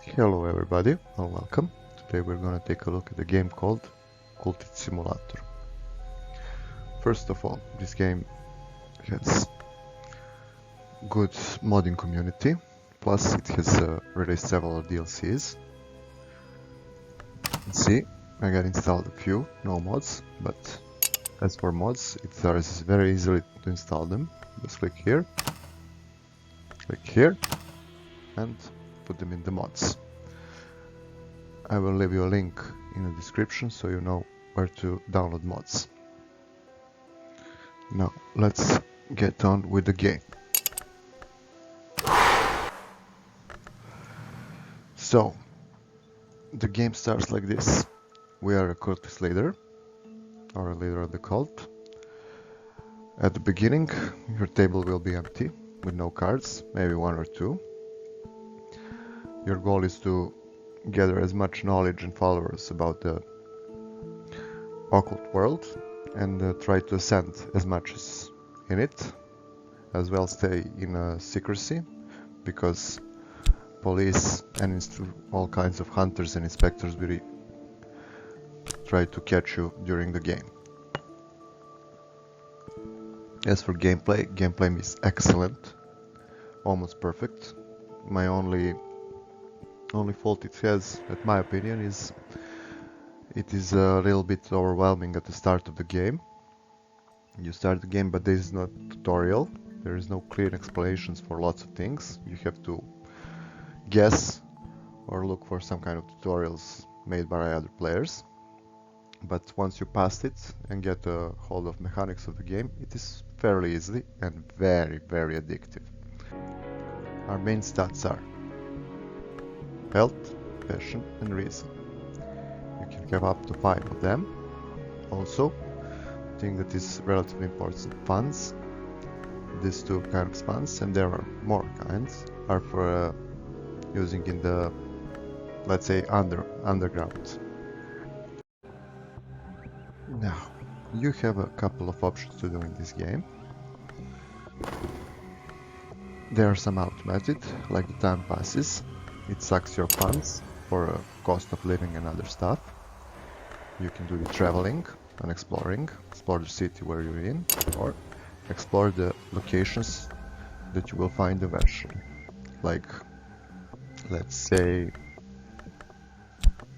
Hello everybody and welcome. Today we're gonna take a look at a game called Cultist Simulator. First of all, this game has good modding community, plus it has released several DLCs. Let's see, I got installed a few, no mods, but as for mods, it's very easily to install them. Just click here, and put them in the mods. I will leave you a link in the description so you know where to download mods. Now let's get on with the game. So the game starts like this. We are a cultist leader, or a leader of the cult. At the beginning your table will be empty with no cards, maybe one or two. Your goal is to gather as much knowledge and followers about the occult world and try to ascend as much as in it, as well stay in secrecy, because police and all kinds of hunters and inspectors will try to catch you during the game. As for gameplay is excellent, almost perfect. My only fault it has, at my opinion, is it is a little bit overwhelming at the start of the game. You start the game, but there is no tutorial. There is no clear explanations for lots of things. You have to guess or look for some kind of tutorials made by other players. But once you pass it and get a hold of mechanics of the game, it is fairly easy and very, very addictive. Our main stats are health, passion and reason. You can have up to 5 of them. Also, I think that is relatively important, funds. These two kinds of funds, and there are more kinds, are for using in the, let's say, underground. Now, you have a couple of options to do in this game. There are some automated, like the time passes. It sucks your funds for cost of living and other stuff. You can do the traveling and exploring, explore the city where you're in, or explore the locations that you will find eventually. Like, let's say,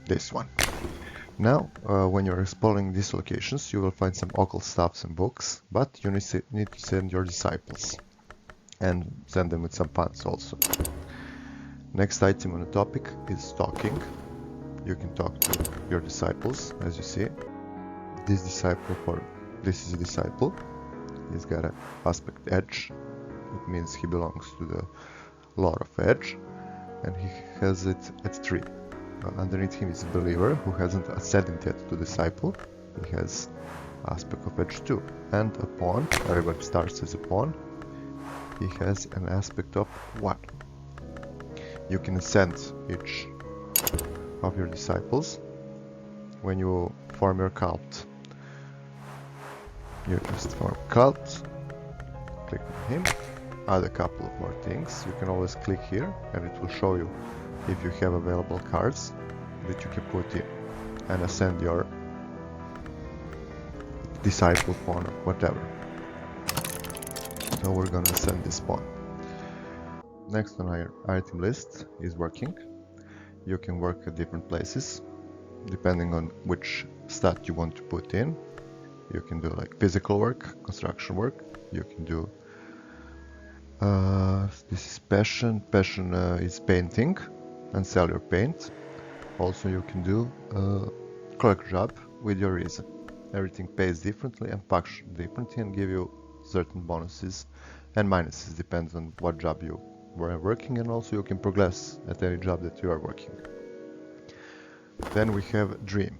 this one. Now, when you're exploring these locations, you will find some occult stuffs and books, but you need to send your disciples and send them with some funds also. Next item on the topic is talking. You can talk to your disciples, as you see. This is a disciple. He's got an aspect edge. It means he belongs to the lore of edge, and he has it at 3. Underneath him is a believer who hasn't ascended yet to disciple. He has aspect of edge 2. And a pawn, everybody starts as a pawn. He has an aspect of 1. You can ascend each of your disciples when you form your cult. You just form a cult, click on him, add a couple of more things. You can always click here and it will show you if you have available cards that you can put in and ascend your disciple pawn or whatever. So we're gonna ascend this pawn. Next on our item list is working. You can work at different places depending on which stat you want to put in. You can do like physical work, construction work. You can do this is passion. Passion is painting and sell your paint. Also you can do a clerk job with your reason. Everything pays differently and functions differently and give you certain bonuses and minuses, depends on what job you were working, and also you can progress at any job that you are working. Then we have dream.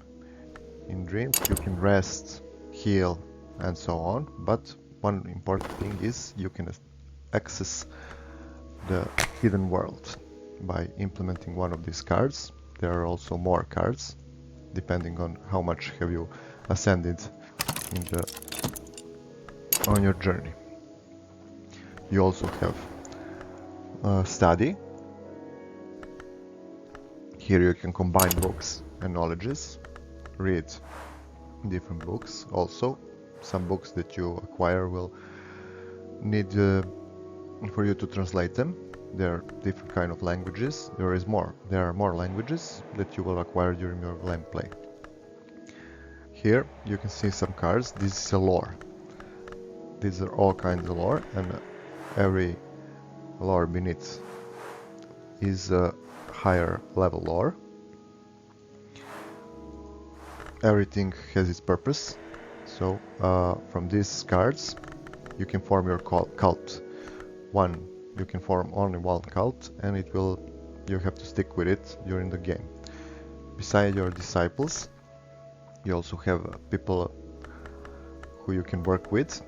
In dreams you can rest, heal and so on, but one important thing is you can access the hidden world by implementing one of these cards. There are also more cards depending on how much have you ascended on your journey. You also have study, Here you can combine books and knowledges, read different books. Also, some books that you acquire will need for you to translate them. There are different kind of languages. There are more languages that you will acquire during your gameplay. Here you can see some cards. This is a lore. These are all kinds of lore, and every lore beneath is a higher level lore. Everything has its purpose. So from these cards you can form your cult. You can form only one cult, and you have to stick with it during the game. Beside your disciples, you also have people who you can work with.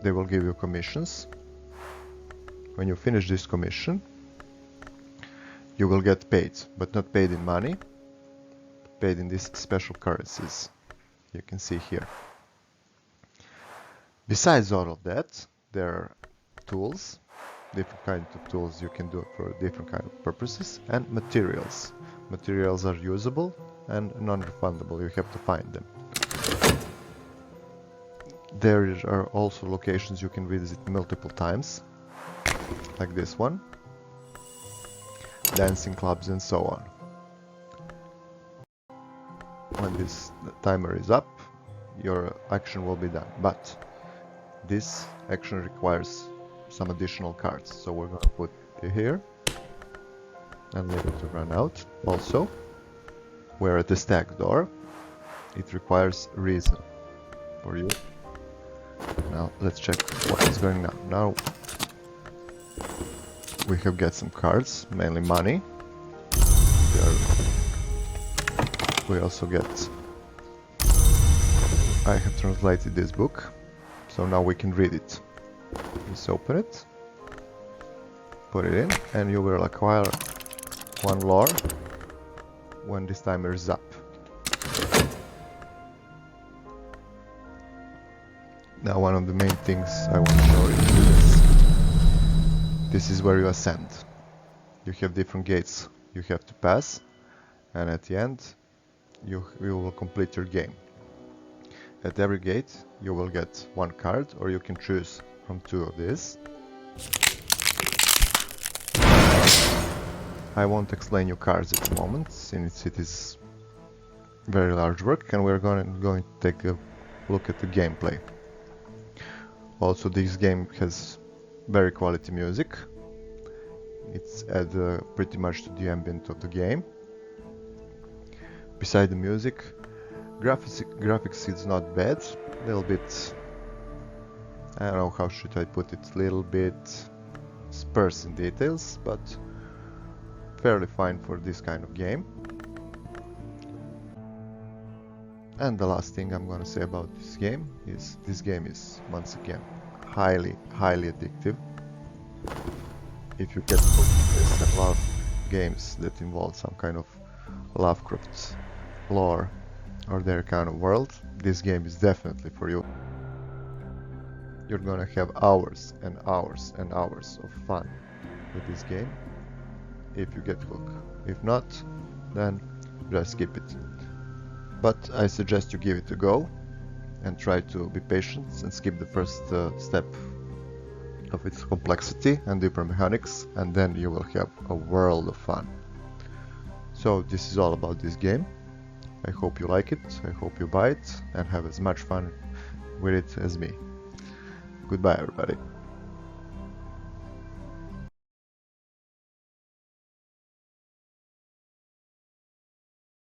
They will give you commissions. When you finish this commission, you will get paid, but not paid in money, paid in these special currencies you can see here. Besides all of that, there are tools, different kinds of tools you can do for different kind of purposes, and materials. Materials are usable and non-refundable, you have to find them. There are also locations you can visit multiple times, like this one, dancing clubs and so on. When this timer is up, your action will be done, but this action requires some additional cards, so we're going to put it here and leave it to run out. Also, we're at the stack door. It requires reason for you. Now let's check what is going on. Now we have got some cards, mainly money. We also get... I have translated this book, so now we can read it. Just open it, put it in, and you will acquire one lore when this timer is up. Now one of the main things I want to show you is this is where you ascend. You have different gates you have to pass, and at the end you will complete your game. At every gate you will get one card, or you can choose from two of these. I won't explain you cards at the moment, since it is very large work, and we're going to take a look at the gameplay. Also, this game has very quality music. It's added pretty much to the ambient of the game. Beside the music, graphics is not bad, a little bit, I don't know how should I put it, a little bit sparse in details, but fairly fine for this kind of game. And the last thing I'm gonna say about this game is once again highly addictive. If you get hooked and love games that involve some kind of Lovecraft lore or their kind of world, this game is definitely for you. You're gonna have hours and hours and hours of fun with this game if you get hooked. If not, then just skip it. But I suggest you give it a go and try to be patient and skip the first step of its complexity and deeper mechanics, and then you will have a world of fun. So this is all about this game. I hope you like it, I hope you buy it and have as much fun with it as me. Goodbye everybody.